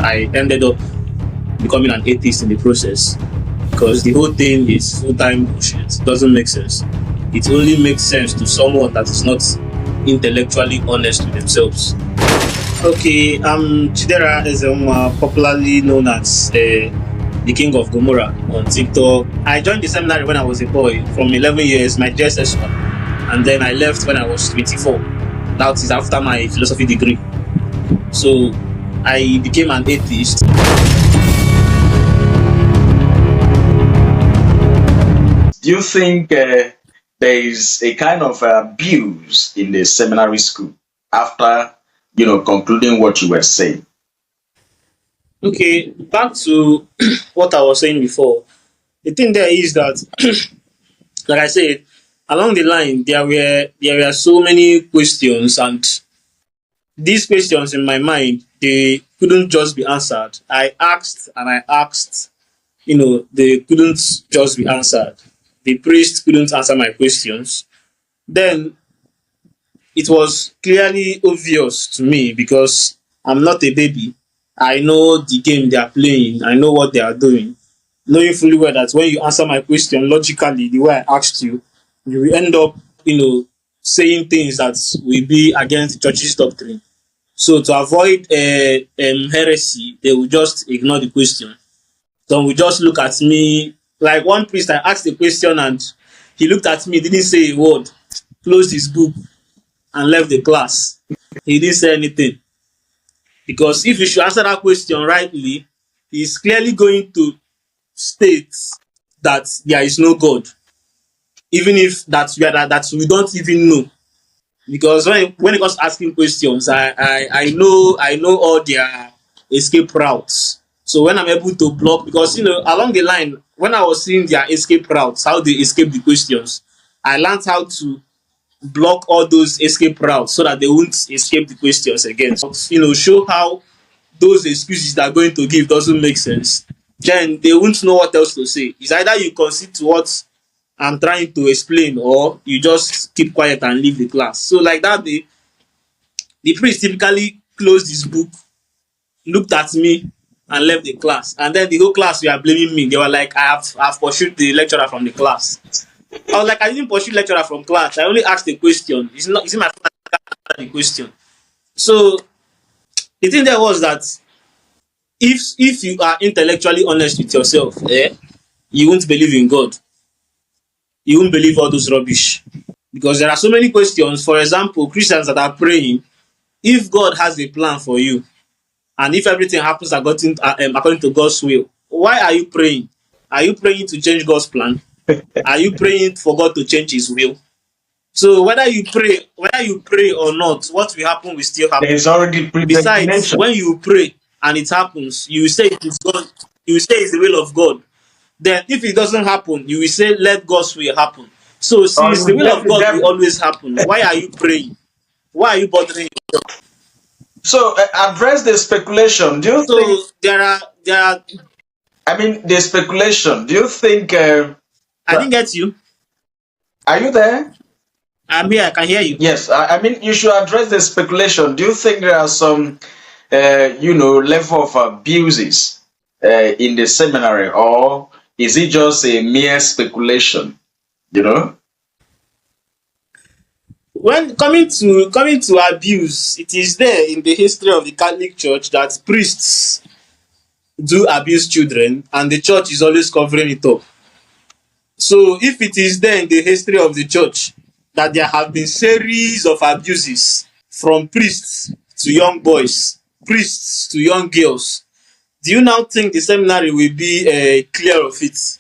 I ended up becoming an atheist in the process, because the whole thing is full-time bullshit. It doesn't make sense. It only makes sense to someone that is not intellectually honest with themselves. Okay, Chidera is popularly known as the King of Gomorrah on TikTok. I joined the seminary when I was a boy, from 11 years, my JSS1, and then I left when I was 24. That is after my philosophy degree. So I became an atheist. Do you think there is a kind of abuse in the seminary school after concluding what you were saying? Okay, back to what I was saying before. The thing there is that, like I said, along the line there were so many questions, and these questions in my mind, they couldn't just be answered. I asked and I asked, they couldn't just be answered. The priest couldn't answer my questions. Then it was clearly obvious to me, because I'm not a baby. I know the game they are playing. I know what they are doing. Knowing fully well that when you answer my question logically, the way I asked you, you will end up, saying things that will be against the church's doctrine. So to avoid heresy, they will just ignore the question. Some will just look at me. Like one priest, I asked a question and he looked at me, didn't say a word, closed his book and left the class. He didn't say anything. Because if you should answer that question rightly, he's clearly going to state that there is no God, even if that we don't even know. Because when it comes to asking questions, I know all their escape routes. So when I'm able to block, because along the line, when I was seeing their escape routes, how they escape the questions, I learned how to block all those escape routes so that they won't escape the questions again. So, show how those excuses they're going to give doesn't make sense. Then they won't know what else to say. It's either you concede to what I'm trying to explain, or you just keep quiet and leave the class. So like that day, the priest typically closed his book, looked at me, and left the class. And then the whole class were blaming me. They were like, I've pursued the lecturer from the class. I was like, I didn't pursue lecturer from class. I only asked a question. It's my fault I answered the question. So the thing there was that if you are intellectually honest with yourself, you won't believe in God. You won't believe all those rubbish. Because there are so many questions. For example, Christians that are praying, if God has a plan for you, and if everything happens according to God's will, why are you praying? Are you praying to change God's plan? Are you praying for God to change His will? So whether you pray or not, what will happen will still happen. There's already Besides, predestination. when you pray and it happens, you will say it is God. You will say it's the will of God. Then, if it doesn't happen, you will say, "Let God's will happen." So, Or since the you will blame of the God will devil. always happen, why are you praying? Why are you bothering? So address the speculation. Do you think? So there are. I mean, the speculation. Do you think? I didn't get you. Are you there? I'm here. I can hear you. Yes. I mean, you should address the speculation. Do you think there are some, level of abuses in the seminary, or is it just a mere speculation? You know. When coming to abuse, it is there in the history of the Catholic Church that priests do abuse children, and the church is always covering it up. So if it is there in the history of the church that there have been series of abuses from priests to young boys, priests to young girls, do you now think the seminary will be clear of it?